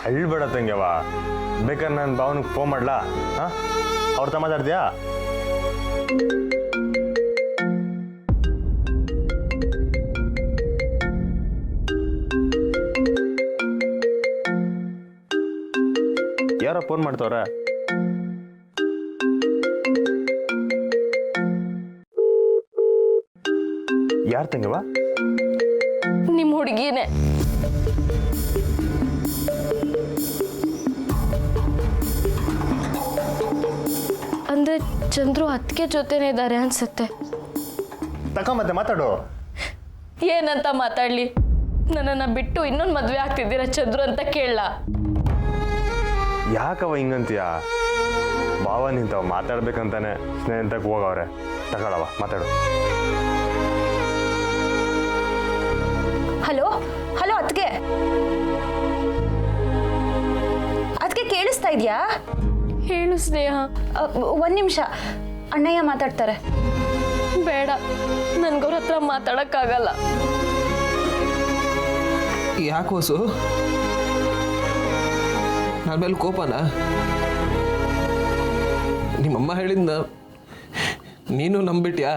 ಅಳ್ಬೇಡ ತಂಗ್ಯವ. ಬೇಕಾದ್ರೆ ನಾನು ಭಾವನಿಗೆ ಫೋನ್ ಮಾಡ್ಲಾ? ಹಾಂ, ಅವ್ರ ತ ಮಾತಾಡ್ತೀಯಾ? ಯಾರೋ ಫೋನ್ ಮಾಡ್ತವ್ರ? ಯಾರು ತಂಗವ? ನಿಮ್ಮ ಹುಡುಗಿನೇ. ಅಂದ್ರೆ ಚಂದ್ರು ಅತ್ತಿಗೆ ಜೊತೆನೇ ಇದ್ದಾರೆ ಅನ್ಸುತ್ತೆ. ಮತ್ತೆ ಮಾತಾಡು. ಏನಂತ ಮಾತಾಡ್ಲಿ? ನನ್ನನ್ನು ಬಿಟ್ಟು ಇನ್ನೊಂದು ಮದುವೆ ಆಗ್ತಿದ್ದೀರಾ ಚಂದ್ರು ಅಂತ ಕೇಳಲ್ಲ. ಯಾಕವ ಹಿಂಗಂತೀಯ? ಭಾವ ನಿಂತವ ಮಾತಾಡ್ಬೇಕಂತಾನೆ ಸ್ನೇಹಿತಕ್ಕೆ ಹೋಗವ್ರೆ. ತಗೊಳವ ಮಾತಾಡು. ಹಲೋ ಹಲೋ ಅತ್ಗೆ, ಅದಕ್ಕೆ ಕೇಳಿಸ್ತಾ ಇದೆಯಾ? ಹೇಳು ಸ್ನೇಹ. ಒಂದು ನಿಮಿಷ, ಅಣ್ಣಯ್ಯ ಮಾತಾಡ್ತಾರೆ. ಬೇಡ, ನನ್ಗವ್ರ ಹತ್ರ ಮಾತಾಡಕ್ಕಾಗಲ್ಲ. ಯಾಕೆ ಹೊಸು? ನನ್ನ ಮೇಲೆ ಕೋಪನಾ? ನಿಮ್ಮಮ್ಮ ಹೇಳಿದ್ನ ನೀನು ನಂಬಿಟ್ಯಾ?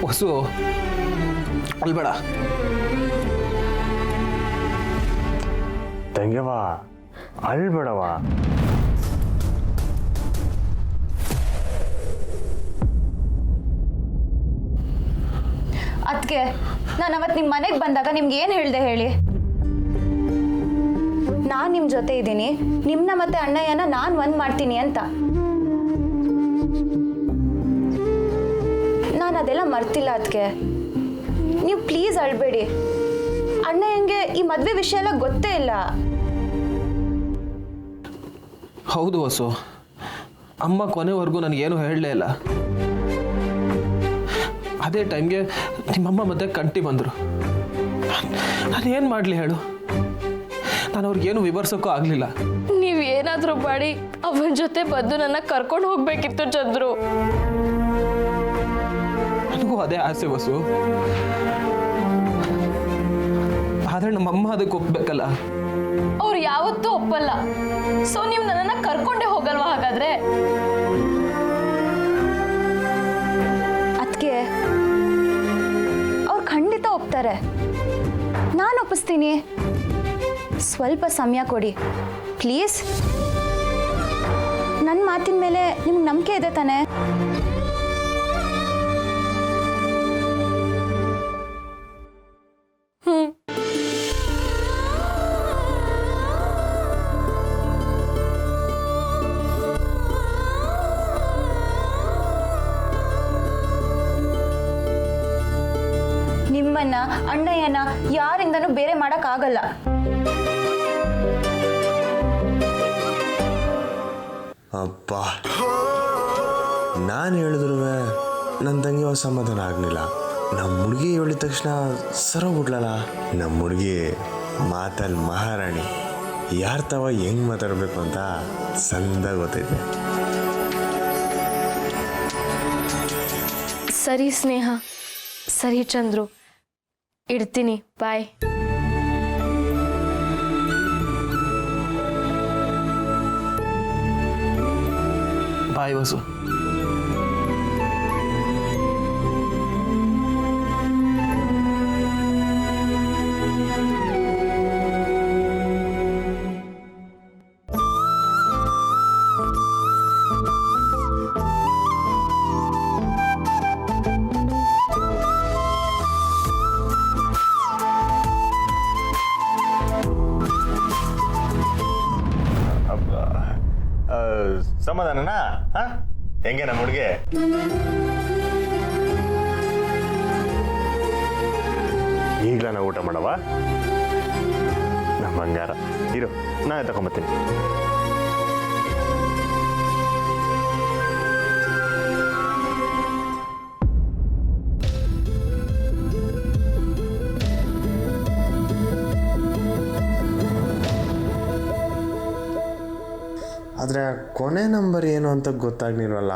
ಹೊಸು ಅಲ್ಬೇಡ. ತಂಗ್ಯವ ಅಳ್ಬೇಡವ. ಅದಕ್ಕೆ ನಾನು ಅವತ್ತು ನಿಮ್ಮ ಮನೆಗೆ ಬಂದಾಗ ನಿಮ್ಗೆ ಏನು ಹೇಳಿದೆ ಹೇಳಿ? ನಾನು ನಿಮ್ಮ ಜೊತೆ ಇದ್ದೀನಿ, ನಿಮ್ಮನ್ನ ಮತ್ತೆ ಅಣ್ಣಯ್ಯನ ನಾನು ಒಂದು ಮಾಡ್ತೀನಿ ಅಂತ. ನಾನು ಅದೆಲ್ಲ ಮರ್ತಿಲ್ಲ ಅದಕ್ಕೆ. ನೀವು ಪ್ಲೀಸ್ ಅಳ್ಬೇಡಿ. ಅಣ್ಣಯ್ಯಂಗೆ ಈ ಮದುವೆ ವಿಷಯ ಎಲ್ಲ ಗೊತ್ತೇ ಇಲ್ಲ. ಹೌದು ಹೊಸು, ಅಮ್ಮ ಕೊನೆವರೆಗೂ ನನಗೇನು ಹೇಳಲೇ ಇಲ್ಲ. ಅದೇ ಟೈಮ್ಗೆ ನಿಮ್ಮಮ್ಮ ಮತ್ತೆ ಕಂಟಿ ಬಂದರು. ನಾನೇನು ಮಾಡಲಿ ಹೇಳು? ನಾನು ಅವ್ರಿಗೇನು ವಿವರಿಸೋಕ್ಕೂ ಆಗಲಿಲ್ಲ. ನೀವು ಏನಾದರೂ ಮಾಡಿ ಅವನ ಜೊತೆ ಬಂದು ನನ್ನ ಕರ್ಕೊಂಡು ಹೋಗ್ಬೇಕಿತ್ತು ಚಂದ್ರು. ನನಗೂ ಅದೇ ಆಸೆ ಹೊಸು. ಆದರೆ ನಮ್ಮಮ್ಮ ಅದಕ್ಕೆ ಒಪ್ಬೇಕಲ್ಲ. ಅವ್ರು ಯಾವತ್ತೂ ಒಪ್ಪಲ್ಲ. ಸೊ ನೀವು ನನ್ನನ್ನು ಕರ್ಕೊಂಡೇ ಹೋಗಲ್ವಾ ಹಾಗಾದ್ರೆ? ಅದಕ್ಕೆ ಅವ್ರು ಖಂಡಿತ ಒಪ್ತಾರೆ. ನಾನು ಒಪ್ಪಿಸ್ತೀನಿ. ಸ್ವಲ್ಪ ಸಮಯ ಕೊಡಿ ಪ್ಲೀಸ್. ನನ್ನ ಮಾತಿನ ಮೇಲೆ ನಿಮ್ಗೆ ನಂಬಿಕೆ ಇದೆ ತಾನೆ? ನಿಮ್ಮನ್ನ ಅಣ್ಣಯ್ಯನ ಯಾರಿಂದನೂ ಬೇರೆ ಮಾಡೋಕ್ಕಾಗಲ್ಲ. ಅಪ್ಪ, ನಾನು ಹೇಳಿದ್ರು ನನ್ನ ತಂಗಿ ಸಮಾಧಾನ ಆಗಲಿಲ್ಲ. ನಮ್ಮ ಹುಡುಗಿ ಹೇಳಿದ ತಕ್ಷಣ ಸರೋಗ್ಬಿಡ್ಲಲ್ಲ. ನಮ್ಮ ಹುಡುಗಿ ಮಾತಲ್ಲಿ ಮಹಾರಾಣಿ. ಯಾರ ತವ ಹೆಂಗೆ ಮಾತಾಡಬೇಕು ಅಂತ ಸಂದಾಗ ಗೊತ್ತೈತೆ. ಸರಿ ಸ್ನೇಹ, ಸರಿ ಚಂದ್ರು, ಇಡ್ತೀನಿ. ಬಾಯ್. ಬಾಯ್ ವಸು. ಸಮಾಧಾನನಾ? ಹಾ, ಹೆಂಗೆ ನಮ್ಮ ಹುಡುಗಿ? ಈಗಲ ನಾವು ಊಟ ಮಾಡವ? ನಮ್ಮ ಬಂಗಾರ ಇರು, ನಾನೇ ತಗೊಂಬತ್ತೀನಿ. ಆದರೆ ಕೊನೆ ನಂಬರ್ ಏನು ಅಂತ ಗೊತ್ತಾಗ್ಲಿಲ್ವಲ್ಲ.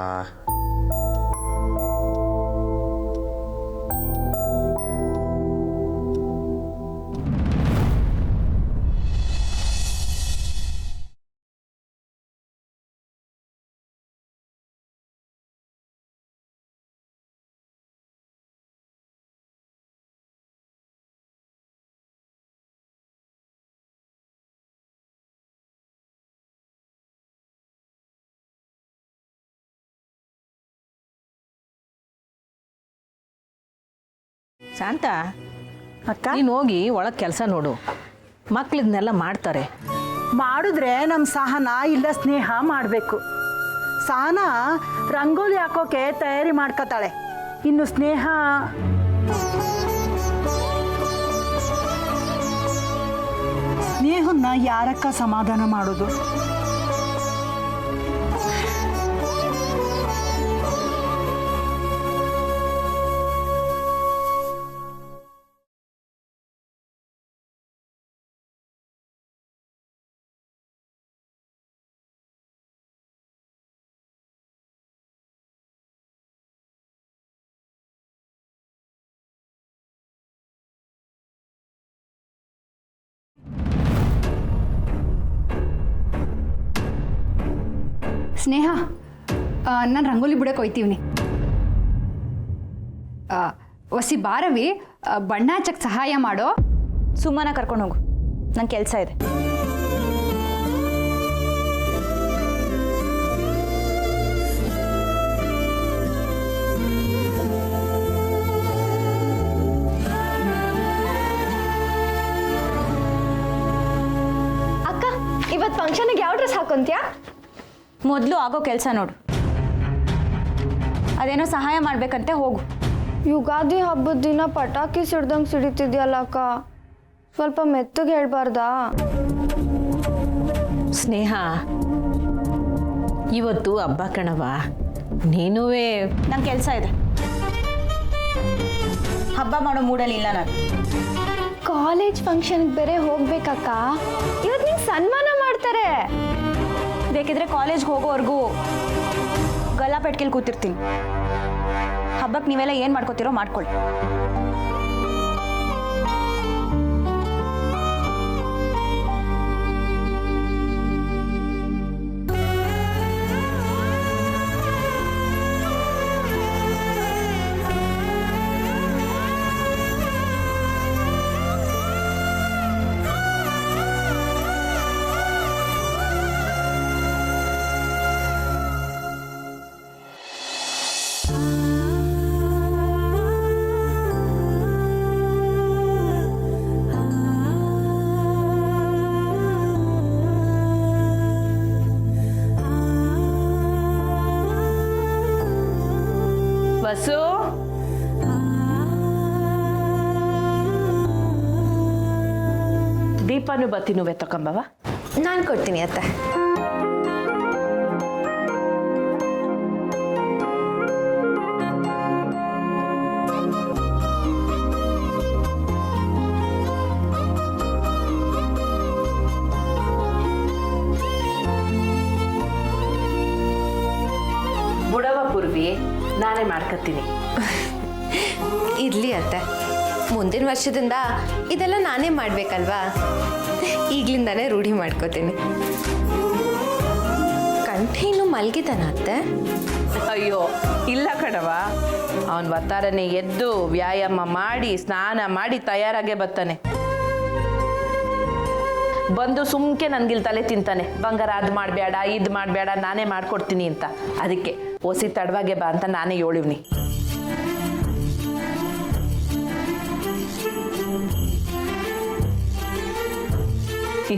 ಶಾಂತ ಅಕ್ಕ ನೀನು ಹೋಗಿ ಒಳಗೆ ಕೆಲಸ ನೋಡು ಮಕ್ಳಿದ್ನೆಲ್ಲ ಮಾಡ್ತಾರೆ. ಮಾಡಿದ್ರೆ ನಮ್ಮ ಸಹನ ಇಲ್ಲ ಸ್ನೇಹ ಮಾಡಬೇಕು. ಸಹನ ರಂಗೋಲಿ ಹಾಕೋಕೆ ತಯಾರಿ ಮಾಡ್ಕೋತಾಳೆ, ಇನ್ನು ಸ್ನೇಹ ಸ್ನೇಹನ್ನ ಯಾರಕ್ಕ ಸಮಾಧಾನ ಮಾಡೋದು? ಸ್ನೇಹ, ನಾನು ರಂಗೋಲಿ ಬಿಡಕ್ಕೆ ಹೋಯ್ತೀವ್ನಿ. ವಸಿ ಬಾರವಿ, ಬಣ್ಣ ಹಚ್ಚಕ್ಕೆ ಸಹಾಯ ಮಾಡೋ. ಸುಮ್ಮನ ಕರ್ಕೊಂಡು ಹೋಗು, ನಂಗೆ ಕೆಲಸ ಇದೆ. ಅಕ್ಕ, ಇವತ್ತು ಫಂಕ್ಷನ್ಗೆ ಯಾವ ಡ್ರೆಸ್ ಹಾಕೊಂತ್ಯಾ? ಮೊದಲು ಆಗೋ ಕೆಲಸ ನೋಡು. ಅದೇನೋ ಸಹಾಯ ಮಾಡ್ಬೇಕಂತೆ, ಹೋಗು. ಯುಗಾದಿ ಹಬ್ಬದ ದಿನ ಪಟಾಕಿ ಸಿಡ್ದಂಗೆ ಸಿಡಿತಿದ್ಯಲ್ಲ ಅಕ್ಕ, ಸ್ವಲ್ಪ ಮೆತ್ತಗೆ ಹೇಳ್ಬಾರ್ದಾ? ಸ್ನೇಹ, ಇವತ್ತು ಹಬ್ಬ ಕಣವ, ನೀನುವೇ. ನಂಗೆ ಕೆಲಸ ಇದೆ, ಹಬ್ಬ ಮಾಡೋ ಮೂಡಲ್ಲಿ ಇಲ್ಲ ನಾನು. ಕಾಲೇಜ್ ಫಂಕ್ಷನ್ಗೆ ಬೇರೆ ಹೋಗ್ಬೇಕಕ್ಕ, ಇವತ್ತು ನಿಂಗೆ ಸನ್ಮಾನ ಮಾಡ್ತಾರೆ. ಬೇಕಿದ್ರೆ ಕಾಲೇಜ್ಗೆ ಹೋಗೋವರೆಗೂ ಗಲ್ಲಾಪೆಟ್ಕೆಲಿ ಕೂತಿರ್ತೀನಿ. ಹಬ್ಬಕ್ಕೆ ನೀವೆಲ್ಲ ಏನು ಮಾಡ್ಕೋತೀರೋ ಮಾಡ್ಕೊಳ್ಳಿ. ಬಸ್ಸು, ದೀಪನು ಬತ್ತಿನುವೆ ತಕೊಂಬವ. ನಾನು ಕೊಡ್ತೀನಿ ಅತ್ತೆ. ಬುಡವ ಪೂರ್ವಿ, ನಾನೇ ಮಾಡ್ಕೊತೀನಿ. ಇರಲಿ ಅತ್ತೆ, ಮುಂದಿನ ವರ್ಷದಿಂದ ಇದೆಲ್ಲ ನಾನೇ ಮಾಡಬೇಕಲ್ವಾ? ಈಗಲಿಂದಾನೇ ರೂಢಿ ಮಾಡ್ಕೋತೀನಿ. ಕಂಠೆ ಇನ್ನು ಮಲಗಿದಾನ ಅತ್ತೆ? ಅಯ್ಯೋ ಇಲ್ಲ ಕಣವ, ಅವನು ಒತ್ತಾರನೆ ಎದ್ದು ವ್ಯಾಯಾಮ ಮಾಡಿ ಸ್ನಾನ ಮಾಡಿ ತಯಾರಾಗೇ ಬರ್ತಾನೆ. ಬಂದು ಸುಮ್ಕೆ ನನ್ಗಿಲ್ ತಲೆ ತಿಂತಾನೆ, ಬಂಗಾರ ಅದು ಮಾಡಬೇಡ ಇದು ಮಾಡಬೇಡ ನಾನೇ ಮಾಡ್ಕೊಡ್ತೀನಿ ಅಂತ. ಅದಕ್ಕೆ ಒಸಿ ತಡವಾಗೆ ಬಾ ಅಂತ ನಾನೇ ಹೇಳಿವ್ನಿ.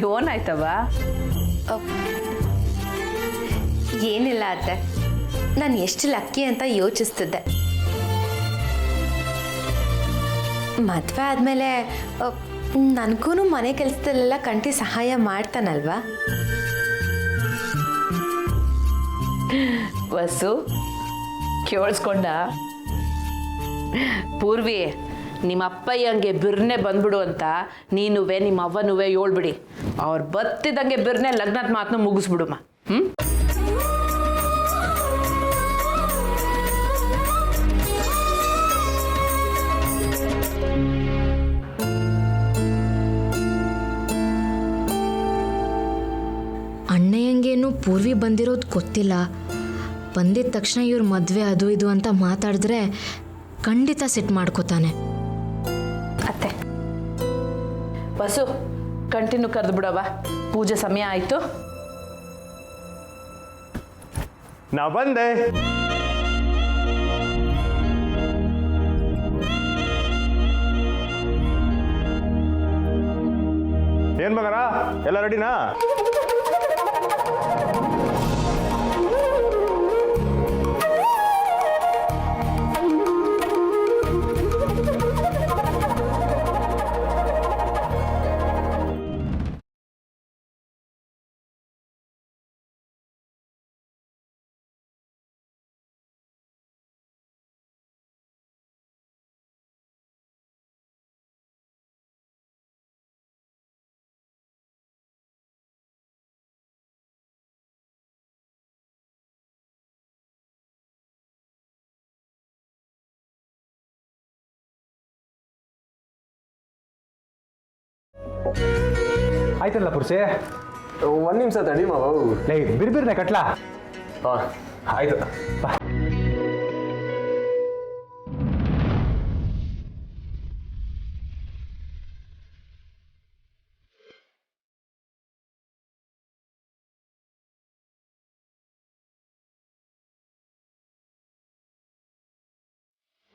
ಏನಾಯ್ತವ? ಏನಿಲ್ಲ ಅತ್ತೆ, ನಾನು ಎಷ್ಟು ಲಕ್ಕಿ ಅಂತ ಯೋಚಿಸ್ತಿದ್ದೆ. ಮದುವೆ ಆದಮೇಲೆ ನನಗೂ ಮನೆ ಕೆಲಸದಲ್ಲೆಲ್ಲ ಕಂಠಿ ಸಹಾಯ ಮಾಡ್ತಾನಲ್ವಾ? ವಸು ಕೇಳಿಸ್ಕೊಂಡ? ಪೂರ್ವಿ, ನಿಮ್ಮ ಅಪ್ಪಯ್ಯಂಗೆ ಬಿರ್ನೆ ಬಂದ್ಬಿಡು ಅಂತ ನೀನುವೆ ನಿಮ್ಮ ಅವ್ವನುವೆ ಹೇಳ್ಬಿಡಿ. ಅವ್ರು ಬತ್ತಿದಂಗೆ ಬಿರ್ನೆ ಲಗ್ನದ ಮಾತನ್ನು ಮುಗಿಸ್ಬಿಡುಮ್ಮ. ಅಣ್ಣಯ್ಯಂಗೇನು ಪೂರ್ವಿ ಬಂದಿರೋದು ಗೊತ್ತಿಲ್ಲ. ಬಂದಿದ ತಕ್ಷಣ ಇವ್ರ ಮದುವೆ ಅದು ಇದು ಅಂತ ಮಾತಾಡಿದ್ರೆ ಖಂಡಿತ ಸೆಟ್ ಮಾಡ್ಕೋತಾನೆ. ಅತ್ತೆ, ವಸು ಕಂಟಿನ್ಯೂ ಕರೆದು ಬಿಡವ, ಪೂಜೆ ಸಮಯ ಆಯಿತು. ನಾ ಬಂದೆ. ಏನು ಬಂಗಾರ ಎಲ್ಲ ರೆಡಿನಾ? ಆಯ್ತಲ್ಲ ಪುರ್ಸೆ, ಒಂದು ನಿಮಿಷ ತಡಿ ಮಾವ. ಲೈ ಬಿರ್ಬಿರ್ನೆ ಕಟ್ಲಾ. ಹಾಂ ಆಯ್ತು. ಬಾ.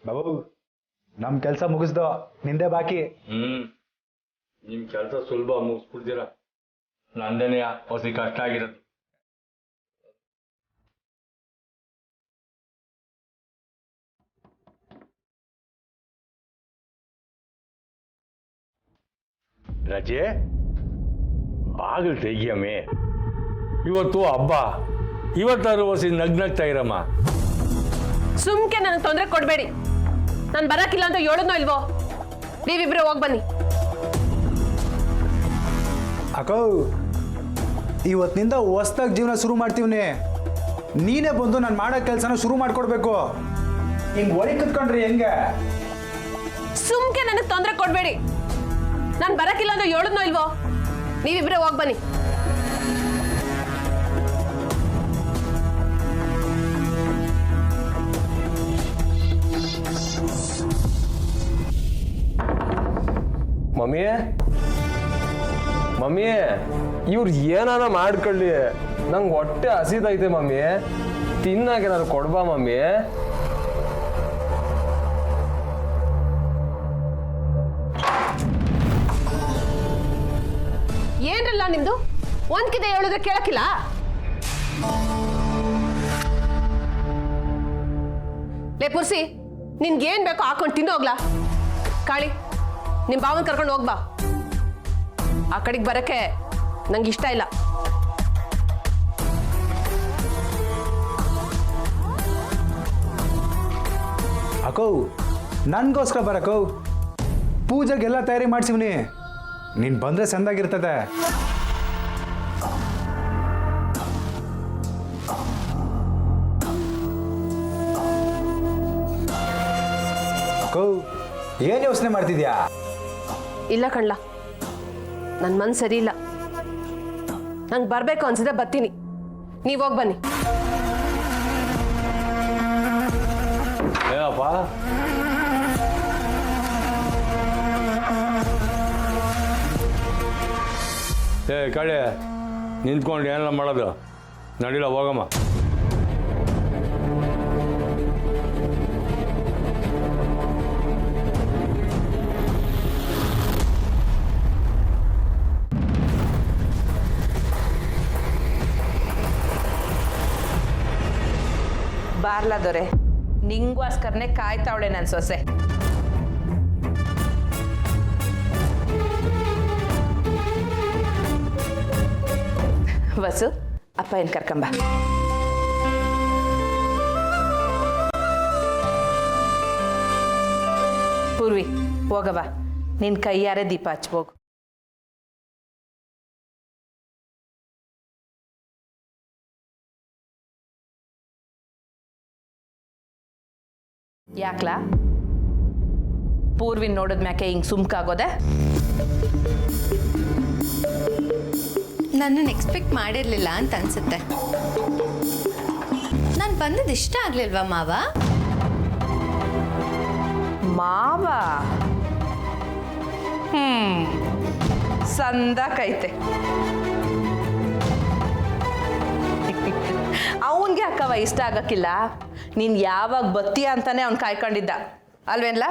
ಬಾಬು, ನಮ್ಮ ಕೆಲಸ ಮುಗಿಸ್ದೋ, ನಿಂದೆ ಬಾಕಿ. ನಿಮ್ಮ ಕೆಲಸ ಸುಲಭ ಮುಗಿಸ್ಬಿಡ್ತೀರ, ನಂದೇನೆ ಹೊಸಿ ಕಷ್ಟ ಆಗಿರೋದು. ರಜೆ ಬಾಗಿಲು ತೆಗಿಯಮ್ಮೆ, ಇವತ್ತು ಹಬ್ಬ, ಇವತ್ತಾರು ಹೊಸಿ ನಗ್ನಗ್ತಾ ಇರಮ್ಮ. ಸುಮ್ಕೆ ನನಗೆ ತೊಂದರೆ ಕೊಡಬೇಡಿ. ನಾನು ಬರಕ್ಕಿಲ್ಲ ಅಂತ ಹೇಳೋದ್ನೋ ಇಲ್ವೋ? ನೀವಿಬ್ರು ಹೋಗಿ ಬನ್ನಿ. ಅಕ್ಕೋ, ಇವತ್ತಿನಿಂದ ಹೊಸ್ದಾಗಿ ಜೀವನ ಶುರು ಮಾಡ್ತೀವ್ನಿ. ನೀನೇ ಬಂದು ನಾನು ಮಾಡೋ ಕೆಲಸನ ಶುರು ಮಾಡ್ಕೊಡ್ಬೇಕು. ಹಿಂಗೆ ಒಳಗೆ ಕುತ್ಕೊಂಡ್ರಿ ಹೆಂಗೆ? ಸುಮ್ಕೆ ನನಗೆ ತೊಂದರೆ ಕೊಡಬೇಡಿ. ನಾನು ಬರಕ್ಕಿಲ್ಲ ಅಂತ ಹೇಳೋದ್ನೋ ಇಲ್ವೋ? ನೀವಿಬ್ರು ಹೋಗಿ ಬನ್ನಿ. ಮಮ್ಮಿ ಮಮ್ಮಿ, ಇವ್ರು ಏನಾರ ಮಾಡ್ಕೊಳ್ಳಿ, ನಂಗೆ ಹೊಟ್ಟೆ ಹಸಿದೈತೆ ಮಮ್ಮಿ, ತಿನ್ನಾಕೇನಾದ್ರು ಕೊಡ್ಬಾ ಮಮ್ಮಿ. ಏನ್ರಲ್ಲ ನಿಮ್ದು? ಒಂದ್ಕಿದೆ ಹೇಳಿದ್ರೆ ಕೇಳಕ್ಕಿಲ್ಲ? ಲೇ ಪುರ್ಸಿ, ನಿನ್ಗೇನ್ ಬೇಕೋ ಹಾಕೊಂಡು ತಿನ್ನೋಗ್ಲಾ? ಕಾಳಿ, ನಿಮ್ಮ ಭಾವನ್ ಕರ್ಕೊಂಡು ಹೋಗ್ಬಾ. ಆ ಕಡೆಗೆ ಬರಕ್ಕೆ ನಂಗೆ ಇಷ್ಟ ಇಲ್ಲ. ಅಕ್ಕೋ, ನನ್ಗೋಸ್ಕರ ಬರಕ್ಕೋ, ಪೂಜೆಗೆಲ್ಲ ತಯಾರಿ ಮಾಡ್ಸಿವ್ನಿ. ನೀನು ಬಂದ್ರೆ ಚಂದಾಗಿರ್ತದೆ. ಅಕ್ಕೋ, ಏನು ಯೋಚನೆ ಮಾಡ್ತಿದ್ಯಾ? ಇಲ್ಲ ಕಣ್ಲ, ನನ್ನ ಮನ್ಸು ಸರಿ ಇಲ್ಲ. ನಂಗೆ ಬರಬೇಕು ಅನ್ಸಿದ್ರೆ ಬರ್ತೀನಿ, ನೀವು ಹೋಗಿ ಬನ್ನಿ. ಏನಪ್ಪ ಕಡೆ ನಿಂತ್ಕೊಂಡು ಏನೆಲ್ಲ ಮಾಡೋದು? ನಡಿಲ್ಲ, ಹೋಗಮ್ಮ. ಬಾರ್ಲಾ ದೊರೆ, ನಿಂಗೋಸ್ಕರನೇ ಕಾಯ್ತಾವಳೆ ನನ್ನ ಸೊಸೆ. ವಸು, ಅಪ್ಪ ಏನ್ ಕರ್ಕೊಂಬ. ಪೂರ್ವಿ, ಹೋಗವ, ನಿನ್ ಕೈಯಾರೆ ದೀಪ ಹಚ್ಬೋಗು. ಯಾಕ್ಲಾ? ಪೂರ್ವಿನ್ ನೋಡಿದ್ಮ್ಯಾಕೆ ಹಿಂಗೆ ಸುಮ್ಕಾಗೋದೆ? ನನ್ನನ್ನು ಎಕ್ಸ್ಪೆಕ್ಟ್ ಮಾಡಿರಲಿಲ್ಲ ಅಂತ ಅನ್ಸುತ್ತೆ. ನಾನು ಬಂದದ್ದು ಇಷ್ಟ ಆಗ್ಲಿಲ್ವಾ ಮಾವ? ಮಾವ ಸಂದಕೈತೆ. ಅವನ್ಗೆ ಅಕ್ಕವ ಇಷ್ಟ ಆಗಕ್ಕಿಲ್ಲ. ನೀನ್ ಯಾವಾಗ ಬತ್ತೀಯ ಅಂತಾನೆ ಅವ್ನು ಕಾಯ್ಕೊಂಡಿದ್ದ ಅಲ್ವೇನ್ಲ?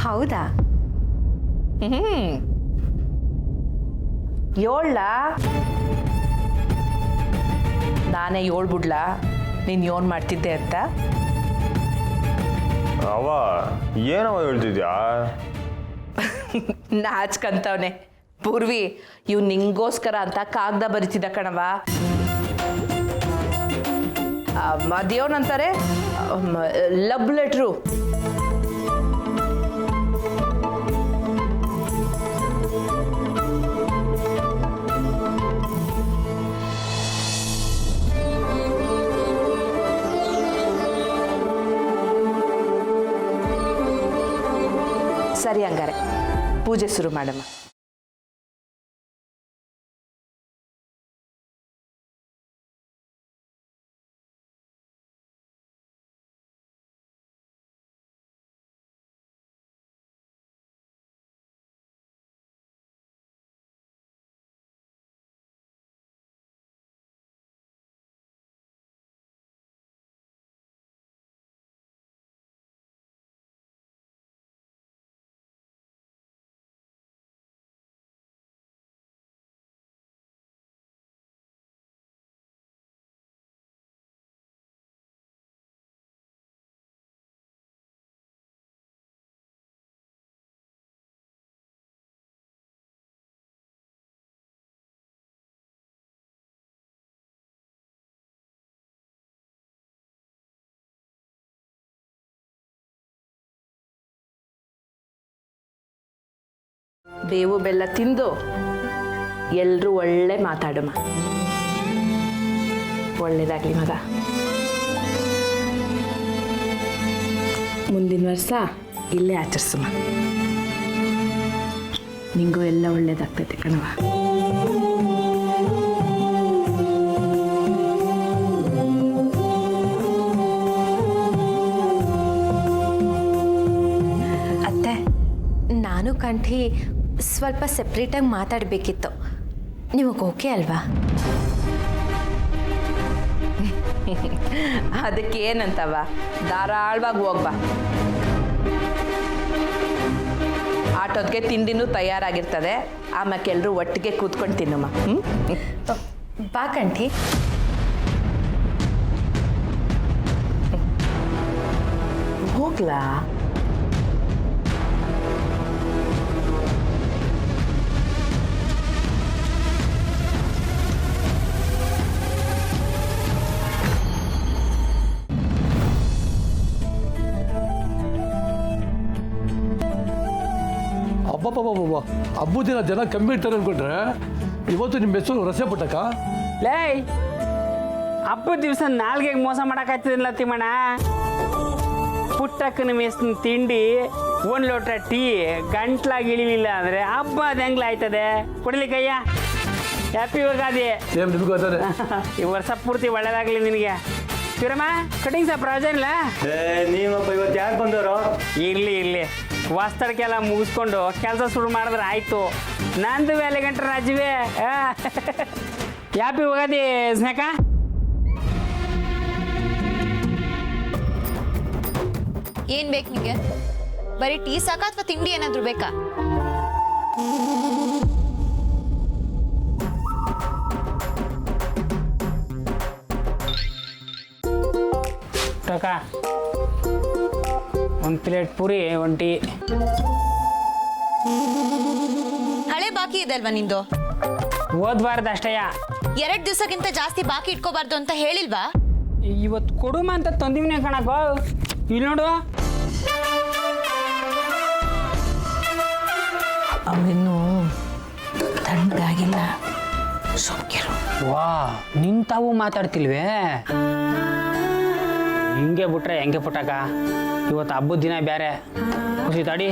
ಹೌದಾ? ಏಳ್ಲಾ ನಾನೇ ಏಳ್ಬಿಡ್ಲಾ ನೀನು ಯೋನ್ ಮಾಡ್ತಿದ್ದೆ ಅಂತ? ಅವ ಏನವ ಹೇಳ್ತಿದ್ಯಾ? ನಾಚ್ಕಂತವನೆ. ಪೂರ್ವಿ ಇವ್ ನಿಂಗೋಸ್ಕರ ಅಂತ ಕಾಗ್ದ ಬರಿತಿದ್ದ ಕಣವ. ಅದೇವನಂತಾರೆ ಲವ್ ಲೆಟ್ರು. ಸರಿ ಹಂಗಾರೆ ಪೂಜೆ ಶುರು ಮಾಡಮ್ಮ. ಬೇವು ಬೆಲ್ಲ ತಿಂದು ಎಲ್ಲರೂ ಒಳ್ಳೆ ಮಾತಾಡಮ್ಮ. ಒಳ್ಳೇದಾಗ್ಲಿ ಮಗ. ಮುಂದಿನ ವರ್ಷ ಇಲ್ಲೇ ಆಚರಿಸಮ್ಮ. ನಿಂಗೂ ಎಲ್ಲ ಒಳ್ಳೇದಾಗ್ತೈತೆ ಕಣವ. ಅತ್ತೆ, ನಾನು ಕಂಠಿ ಸ್ವಲ್ಪ ಸೆಪ್ರೇಟಾಗಿ ಮಾತಾಡಬೇಕಿತ್ತು. ನಿಮಗೆ ಓಕೆ ಅಲ್ವಾ? ಅದಕ್ಕೇನಂತವ, ಧಾರಾಳವಾಗಿ ಹೋಗ್ಬಾ. ಆಟೋದ್ಗೆ ತಿಂಡಿನೂ ತಯಾರಾಗಿರ್ತದೆ. ಆಮೇಲೆ ಎಲ್ಲರೂ ಒಟ್ಟಿಗೆ ಕೂತ್ಕೊಂಡು ತಿನ್ನಮ್ಮ. ಬಾ ಕಂಠಿ. ಹೋಗ್ಲಾ? ಅಬ್ಬಬ್ಬಬ್ಬ, ಹಬ್ಬದ ದಿನ ಜನ ಕಮ್ಮಿ ಇರ್ತಾರೆ ಅನ್ಕೊಂಡ್ರೆ ಇವತ್ತು ನಿಮ್ಮ ಹೆಸರು ರಸೆ ಪಟ್ಟಕ್ಕ. ಲೇ, ಹಬ್ಬದ ದಿವಸ ನಾಲ್ಗೆಗೆ ಮೋಸ ಮಾಡೋಕ್ಕಾಗ್ತದಿಲ್ಲ ತಿಮ್ಮಣ್ಣ. ಪುಟ್ಟಕ್ಕನ ಮೇಸ್ನ ತಿಂಡಿ, ಒಂದು ಲೋಟ ಟೀ ಗಂಟ್ಲಾಗಿ ಇಳಿಲಿಲ್ಲ ಅಂದರೆ ಹಬ್ಬ ಅದು ಹೆಂಗ್ಲಾಯ್ತದೆ? ಕೊಡ್ಲಿಕ್ಕಯ್ಯ. ಹ್ಯಾಪಿ ಯುಗಾದಿ. ಸೇಮ್ ನಿಮಗೂ ಅದೇ. ಈ ವರ್ಷ ಪೂರ್ತಿ ಒಳ್ಳೇದಾಗಲಿ ನಿನಗೆ. ಶಿವರಮ್ಮ, ಕಟಿಂಗ್ ಸಹ ಪ್ರಯೋಜನ ಇಲ್ಲ. ನೀವಪ್ಪ ಇವತ್ತು ಯಾಕೆ ಬಂದವರು? ಇರಲಿ ವಾಸ್ತಡಕ್ಕೆಲ್ಲ ಮುಗಿಸ್ಕೊಂಡು ಕೆಲಸ ಶುರು ಮಾಡಿದ್ರೆ ಆಯಿತು. ನಂದು ವೇಲೆ ಗಂಟೆ ರಾಜ್ಯವೇ. ಹ್ಯಾಪಿ ಯುಗಾದಿ ಸ್ನೇಕ. ಏನ್ ಬೇಕು ನಿಮಗೆ? ಬರೀ ಟೀ ಸಾಕಾ ಅಥವಾ ತಿಂಡಿ ಏನಾದ್ರು ಬೇಕಾ? ಟಕ, ಒಂದು ಪ್ಲೇಟ್ ಪೂರಿ, ಒಂದು ಟೀ. ಹಳೆ ಬಾಕಿ ಇದೆ ಅಲ್ವಾ ನಿಂದು? ಓದ್ಬಾರ್ದು ಅಷ್ಟಯ್ಯ. 2 ದಿವಸಕ್ಕಿಂತ ಜಾಸ್ತಿ ಬಾಕಿ ಇಟ್ಕೋಬಾರ್ದು ಅಂತ ಹೇಳಿಲ್ವಾ? ಇವತ್ತು ಕೊಡುಮ ಅಂತ ತಂದಿವ್ನೇ ಕಣಕ್ಕ. ಇಲ್ಲಿ ನೋಡು, ಅವನಿನ್ನೂ ತಣ್ಣಗಾಗಿಲ್ಲ. ಸೋಕಿರು. ವಾ, ನಿಂತಾವು ಮಾತಾಡ್ತಿಲ್ವೇ? ಹಿಂಗೆ ಬಿಟ್ರೆ ಹೆಂಗೆ ಪುಟ್ಟಕ್ಕ? ಇವತ್ತು ಹಬ್ಬದ ದಿನ ಬೇರೆ. ಖುಷಿ ತಾಡಿ.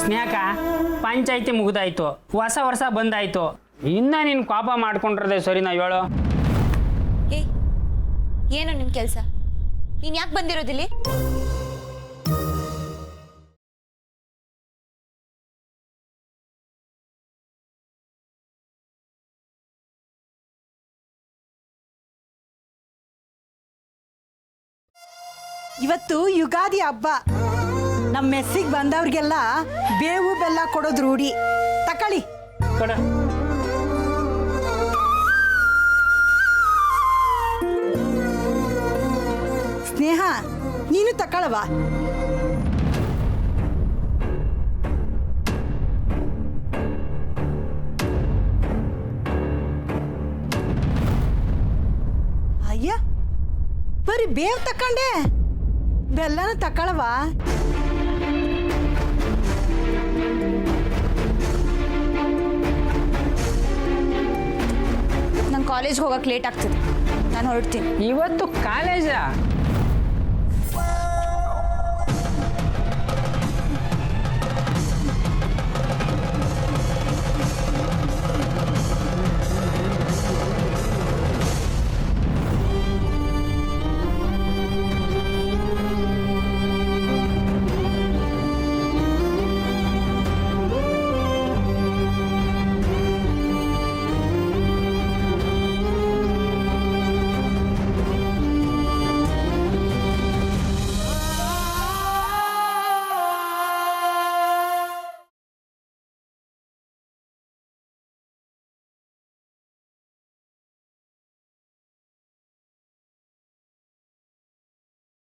ಸ್ನೇಹಕ, ಪಂಚಾಯ್ತಿ ಮುಗಿದಾಯ್ತು, ಹೊಸ ವರ್ಷ ಬಂದಾಯ್ತು. ಇನ್ನ ನೀನು ಕೋಪ ಮಾಡ್ಕೊಂಡಿರೋದೆ ಸರಿನಾ ಹೇಳು? ಏಯ್, ಏನು ನಿನ್ ಕೆಲಸ? ನೀನ್ ಯಾಕೆ ಬಂದಿರೋದಿಲ್ಲಿ? ಇವತ್ತು ಯುಗಾದಿ ಹಬ್ಬ. ನಮ್ಮ ಮೆಸ್ಸಿಗೆ ಬಂದವ್ರಿಗೆಲ್ಲ ಬೇವು ಬೆಲ್ಲ ಕೊಡೋದು ರೂಢಿ. ತಕೊಳ್ಳಿ. ಕೊಡ. ಸ್ನೇಹ, ನೀನು ತಕೊಳ್ಳವಾ? ಅಯ್ಯ, ಬರೀ ಬೇವು ತಕೊಂಡೆ, ಬೆಲ್ಲನ ತಕೊಳ್ಳವಾ? ನಂಗೆ ಕಾಲೇಜ್ಗೆ ಹೋಗಕ್ಕೆ ಲೇಟ್ ಆಗ್ತದೆ, ನಾನು ಹೊರಡ್ತೀನಿ. ಇವತ್ತು ಕಾಲೇಜಾ?